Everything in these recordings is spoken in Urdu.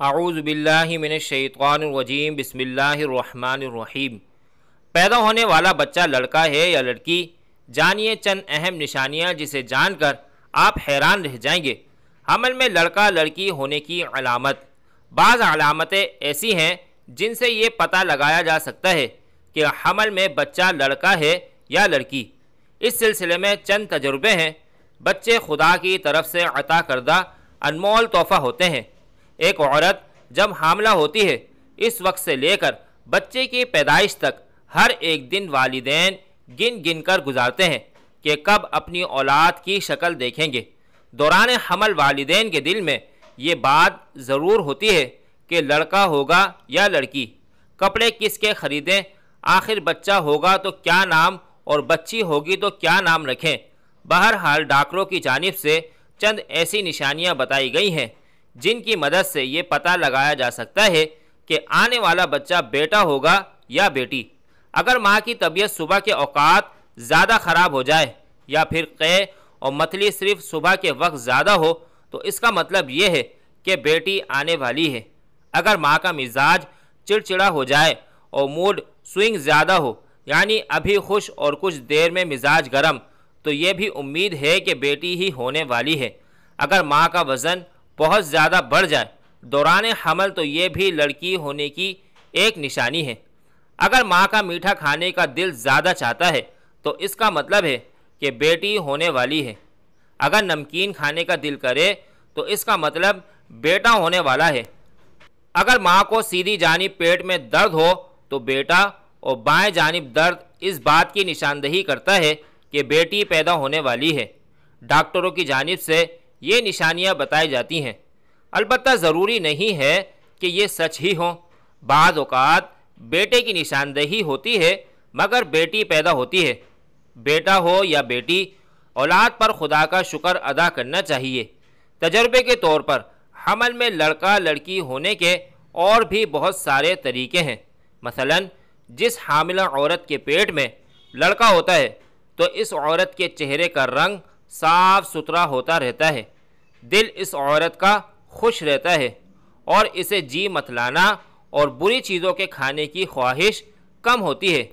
اعوذ باللہ من الشیطان الرجیم بسم اللہ الرحمن الرحیم۔ پیدا ہونے والا بچہ لڑکا ہے یا لڑکی، جانیے چند اہم نشانیاں جسے جان کر آپ حیران رہ جائیں گے۔ حمل میں لڑکا لڑکی ہونے کی علامت۔ بعض علامتیں ایسی ہیں جن سے یہ پتہ لگایا جا سکتا ہے کہ حمل میں بچہ لڑکا ہے یا لڑکی۔ اس سلسلے میں چند تجربے ہیں۔ بچے خدا کی طرف سے عطا کردہ انمول تحفہ ہوتے ہیں۔ ایک عورت جب حاملہ ہوتی ہے، اس وقت سے لے کر بچے کی پیدائش تک ہر ایک دن والدین گن گن کر گزارتے ہیں کہ کب اپنی اولاد کی شکل دیکھیں گے۔ دوران حمل والدین کے دل میں یہ بات ضرور ہوتی ہے کہ لڑکا ہوگا یا لڑکی، کپڑے کس کے خریدیں، آخر بچہ ہوگا تو کیا نام اور بچی ہوگی تو کیا نام رکھیں۔ بہرحال ڈاکٹروں کی جانب سے چند ایسی نشانیاں بتائی گئی ہیں جن کی مدد سے یہ پتہ لگایا جا سکتا ہے کہ آنے والا بچہ بیٹا ہوگا یا بیٹی۔ اگر ماں کی طبیعت صبح کے اوقات زیادہ خراب ہو جائے یا پھر قے اور متلی صرف صبح کے وقت زیادہ ہو تو اس کا مطلب یہ ہے کہ بیٹی آنے والی ہے۔ اگر ماں کا مزاج چڑچڑا ہو جائے اور موڈ سوئنگ زیادہ ہو، یعنی ابھی خوش اور کچھ دیر میں مزاج گرم، تو یہ بھی امید ہے کہ بیٹی ہی ہونے والی ہے۔ اگر ماں کا وزن بہت زیادہ بڑھ جائے دوران حمل تو یہ بھی لڑکی ہونے کی ایک نشانی ہے۔ اگر ماں کا میٹھا کھانے کا دل زیادہ چاہتا ہے تو اس کا مطلب ہے کہ بیٹی ہونے والی ہے۔ اگر نمکین کھانے کا دل کرے تو اس کا مطلب بیٹا ہونے والا ہے۔ اگر ماں کو سیدھی جانب پیٹ میں درد ہو تو بیٹا، اور بائیں جانب درد اس بات کی نشاندہی کرتا ہے کہ بیٹی پیدا ہونے والی ہے۔ ڈاکٹروں کی جانب سے یہ نشانیاں بتائی جاتی ہیں، البتہ ضروری نہیں ہے کہ یہ سچ ہی ہوں۔ بعض اوقات بیٹے کی نشاندہی ہوتی ہے مگر بیٹی پیدا ہوتی ہے۔ بیٹا ہو یا بیٹی، اولاد پر خدا کا شکر ادا کرنا چاہیے۔ تجربے کے طور پر حمل میں لڑکا لڑکی ہونے کے اور بھی بہت سارے طریقے ہیں۔ مثلا جس حاملہ عورت کے پیٹ میں لڑکا ہوتا ہے تو اس عورت کے چہرے کا رنگ صاف ستھرا ہوتا رہتا ہے، دل اس عورت کا خوش رہتا ہے اور اسے جی متلانا اور بری چیزوں کے کھانے کی خواہش کم ہوتی ہے۔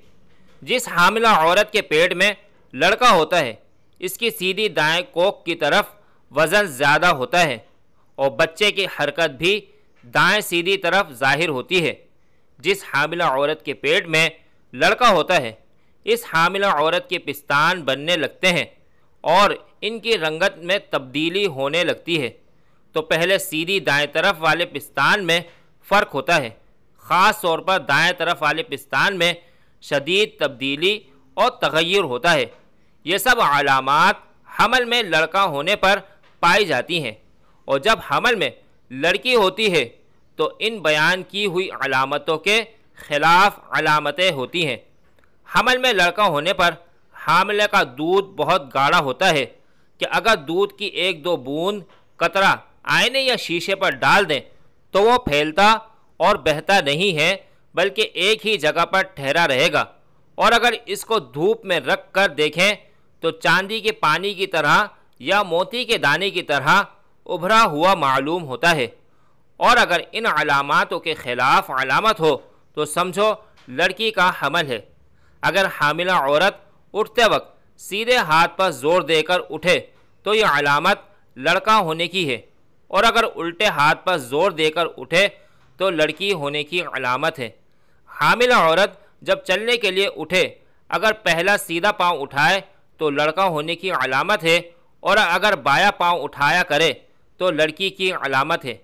جس حاملہ عورت کے پیٹ میں لڑکا ہوتا ہے اس کی سیدھی دائیں کوکھ کی طرف وزن زیادہ ہوتا ہے اور بچے کی حرکت بھی دائیں سیدھی طرف ظاہر ہوتی ہے۔ جس حاملہ عورت کے پیٹ میں لڑکا ہوتا ہے اس حاملہ عورت کے پستان بننے لگتے ہیں اور ان کی رنگت میں تبدیلی ہونے لگتی ہے۔ تو پہلے سیدھی دائیں طرف والے پستان میں فرق ہوتا ہے، خاص طور پر دائیں طرف والے پستان میں شدید تبدیلی اور تغیر ہوتا ہے۔ یہ سب علامات حمل میں لڑکا ہونے پر پائی جاتی ہیں، اور جب حمل میں لڑکی ہوتی ہے تو ان بیان کی ہوئی علامتوں کے خلاف علامتیں ہوتی ہیں۔ حمل میں لڑکا ہونے پر حاملہ کا دودھ بہت گاڑھا ہوتا ہے کہ اگر دودھ کی ایک دو بوند قطرہ آئینے یا شیشے پر ڈال دیں تو وہ پھیلتا اور بہتا نہیں ہے بلکہ ایک ہی جگہ پر ٹھہرا رہے گا، اور اگر اس کو دھوپ میں رکھ کر دیکھیں تو چاندی کے پانی کی طرح یا موتی کے دانے کی طرح ابھرا ہوا معلوم ہوتا ہے۔ اور اگر ان علاماتوں کے خلاف علامت ہو تو سمجھو لڑکی کا حمل ہے۔ اگر حاملہ عورت اٹھتے وقت سیدھے ہاتھ پر زور دے کر اٹھے تو یہ علامت لڑکا ہونے کی ہے، اور اگر الٹے ہاتھ پر زور دے کر اٹھے تو لڑکی ہونے کی علامت ہے۔ حاملہ عورت جب چلنے کے لیے اٹھے اگر پہلا سیدھا پاؤں اٹھائے تو لڑکا ہونے کی علامت ہے، اور اگر بایاں پاؤں اٹھایا کرے تو لڑکی کی علامت ہے۔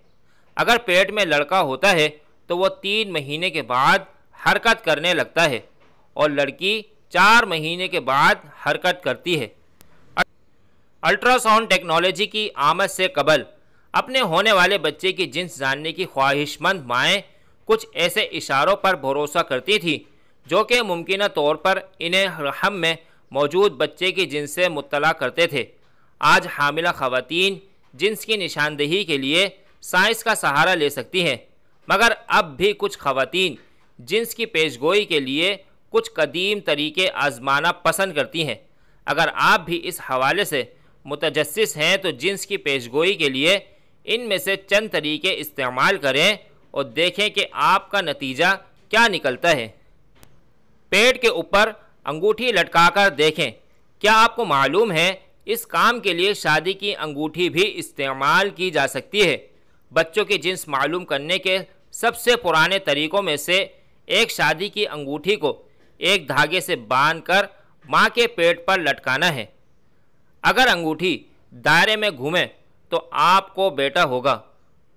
اگر پیٹ میں لڑکا ہوتا ہے تو وہ 3 مہینے کے بعد حرکت کرنے لگتا ہے اور لڑکی 4 مہینے کے بعد حرکت کرتی ہے۔ الٹرا ساؤنڈ ٹیکنالوجی کی آمد سے قبل اپنے ہونے والے بچے کی جنس جاننے کی خواہش مند مائیں کچھ ایسے اشاروں پر بھروسہ کرتی تھیں جو کہ ممکنہ طور پر انہیں رحم میں موجود بچے کی جنس سے مطلع کرتے تھے۔ آج حاملہ خواتین جنس کی نشاندہی کے لیے سائنس کا سہارا لے سکتی ہیں، مگر اب بھی کچھ خواتین جنس کی پیشگوئی کے لیے کچھ قدیم طریقے آزمانا پسند کرتی ہیں۔ اگر آپ بھی اس حوالے سے متجسس ہیں تو جنس کی پیشگوئی کے لیے ان میں سے چند طریقے استعمال کریں اور دیکھیں کہ آپ کا نتیجہ کیا نکلتا ہے۔ پیٹ کے اوپر انگوٹھی لٹکا کر دیکھیں۔ کیا آپ کو معلوم ہے اس کام کے لیے شادی کی انگوٹھی بھی استعمال کی جا سکتی ہے؟ بچوں کی جنس معلوم کرنے کے سب سے پرانے طریقوں میں سے ایک شادی کی انگوٹھی کو ایک دھاگے سے باندھ کر ماں کے پیٹ پر لٹکانا ہے۔ اگر انگوٹھی دائرے میں گھومے تو آپ کو بیٹا ہوگا،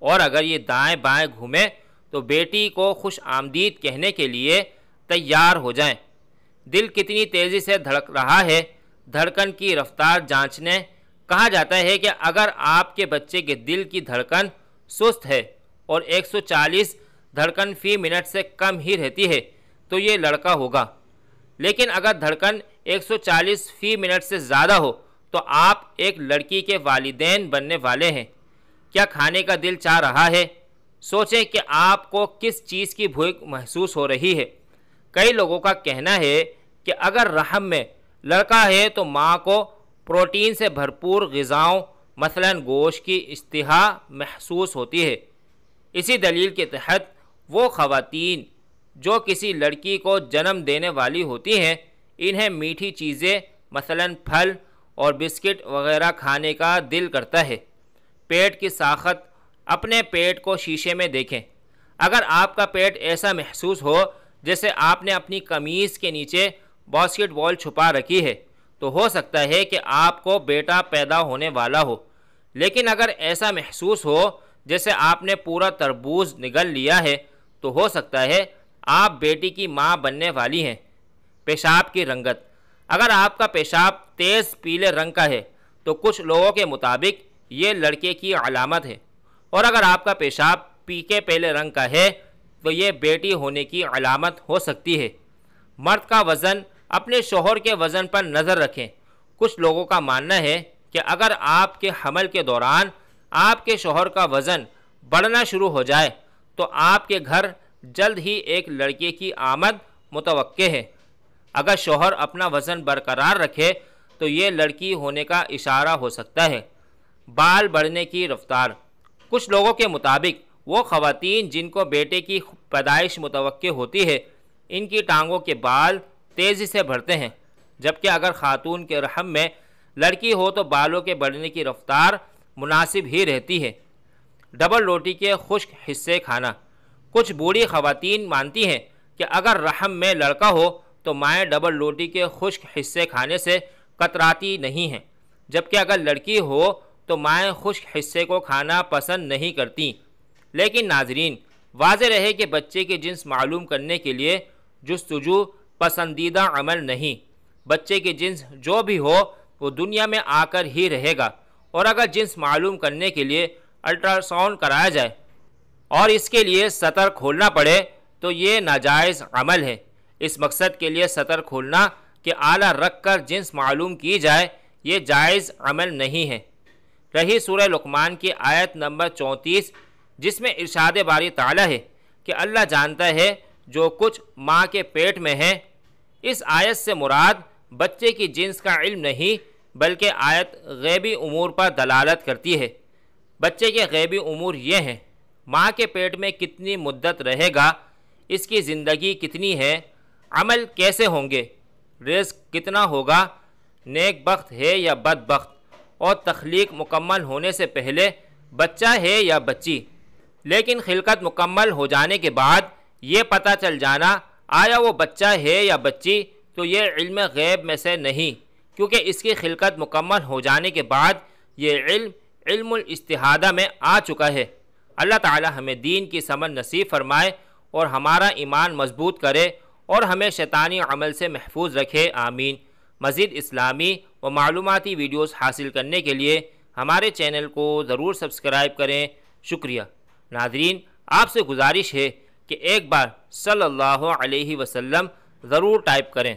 اور اگر یہ دائیں بائیں گھومے تو بیٹی کو خوش آمدید کہنے کے لیے تیار ہو جائیں۔ دل کتنی تیزی سے دھڑک رہا ہے، دھڑکن کی رفتار جانچنے۔ کہا جاتا ہے کہ اگر آپ کے بچے کے دل کی دھڑکن سست ہے اور 140 دھڑکن فی منٹ سے کم ہی رہتی ہے تو یہ لڑکا ہوگا، لیکن اگر دھڑکن 140 فی منٹ سے زیادہ ہو تو آپ ایک لڑکی کے والدین بننے والے ہیں۔ کیا کھانے کا دل چاہ رہا ہے؟ سوچیں کہ آپ کو کس چیز کی بھوک محسوس ہو رہی ہے۔ کئی لوگوں کا کہنا ہے کہ اگر رحم میں لڑکا ہے تو ماں کو پروٹین سے بھرپور غذاؤں مثلا گوشت کی اشتہا محسوس ہوتی ہے۔ اسی دلیل کے تحت وہ خواتین جو کسی لڑکی کو جنم دینے والی ہوتی ہیں، انہیں میٹھی چیزیں مثلا پھل اور بسکٹ وغیرہ کھانے کا دل کرتا ہے۔ پیٹ کی ساخت۔ اپنے پیٹ کو شیشے میں دیکھیں۔ اگر آپ کا پیٹ ایسا محسوس ہو جیسے آپ نے اپنی قمیض کے نیچے باسکٹ بال چھپا رکھی ہے تو ہو سکتا ہے کہ آپ کو بیٹا پیدا ہونے والا ہو، لیکن اگر ایسا محسوس ہو جیسے آپ نے پورا تربوز نگل لیا ہے تو ہو سکتا ہے آپ بیٹی کی ماں بننے والی ہیں۔ پیشاب کی رنگت۔ اگر آپ کا پیشاب تیز پیلے رنگ کا ہے تو کچھ لوگوں کے مطابق یہ لڑکے کی علامت ہے، اور اگر آپ کا پیشاب پیکے پیلے رنگ کا ہے تو یہ بیٹی ہونے کی علامت ہو سکتی ہے۔ مرد کا وزن۔ اپنے شوہر کے وزن پر نظر رکھیں۔ کچھ لوگوں کا ماننا ہے کہ اگر آپ کے حمل کے دوران آپ کے شوہر کا وزن بڑھنا شروع ہو جائے تو آپ کے گھر جلد ہی ایک لڑکے کی آمد متوقع ہے۔ اگر شوہر اپنا وزن برقرار رکھے تو یہ لڑکی ہونے کا اشارہ ہو سکتا ہے۔ بال بڑھنے کی رفتار۔ کچھ لوگوں کے مطابق وہ خواتین جن کو بیٹے کی پیدائش متوقع ہوتی ہے، ان کی ٹانگوں کے بال تیزی سے بڑھتے ہیں، جبکہ اگر خاتون کے رحم میں لڑکی ہو تو بالوں کے بڑھنے کی رفتار مناسب ہی رہتی ہے۔ ڈبل روٹی کے خشک حصے کھانا۔ کچھ بوڑھی خواتین مانتی ہیں کہ اگر رحم میں لڑکا ہو تو مائیں ڈبل روٹی کے خشک حصے کھانے سے کتراتی نہیں ہیں، جبکہ اگر لڑکی ہو تو مائیں خشک حصے کو کھانا پسند نہیں کرتی۔ لیکن ناظرین، واضح رہے کہ بچے کی جنس معلوم کرنے کے لیے جستجو پسندیدہ عمل نہیں۔ بچے کی جنس جو بھی ہو وہ دنیا میں آ کر ہی رہے گا، اور اگر جنس معلوم کرنے کے لیے الٹرا ساؤنڈ کرایا جائے اور اس کے لیے سطر کھولنا پڑے تو یہ ناجائز عمل ہے۔ اس مقصد کے لیے سطر کھولنا کہ آلہ رکھ کر جنس معلوم کی جائے، یہ جائز عمل نہیں ہے۔ رہی سورہ لقمان کی آیت نمبر 34، جس میں ارشاد باری تعالیٰ ہے کہ اللہ جانتا ہے جو کچھ ماں کے پیٹ میں ہے۔ اس آیت سے مراد بچے کی جنس کا علم نہیں، بلکہ آیت غیبی امور پر دلالت کرتی ہے۔ بچے کے غیبی امور یہ ہیں: ماں کے پیٹ میں کتنی مدت رہے گا، اس کی زندگی کتنی ہے، عمل کیسے ہوں گے، رزق کتنا ہوگا، نیک بخت ہے یا بد بخت، اور تخلیق مکمل ہونے سے پہلے بچہ ہے یا بچی۔ لیکن خلقت مکمل ہو جانے کے بعد یہ پتہ چل جانا آیا وہ بچہ ہے یا بچی، تو یہ علم غیب میں سے نہیں، کیونکہ اس کی خلقت مکمل ہو جانے کے بعد یہ علم الاستحادہ میں آ چکا ہے۔ اللہ تعالی ہمیں دین کی سمجھ نصیب فرمائے اور ہمارا ایمان مضبوط کرے اور ہمیں شیطانی عمل سے محفوظ رکھے، آمین۔ مزید اسلامی و معلوماتی ویڈیوز حاصل کرنے کے لیے ہمارے چینل کو ضرور سبسکرائب کریں۔ شکریہ۔ ناظرین، آپ سے گزارش ہے کہ ایک بار صلی اللہ علیہ وسلم ضرور ٹائپ کریں۔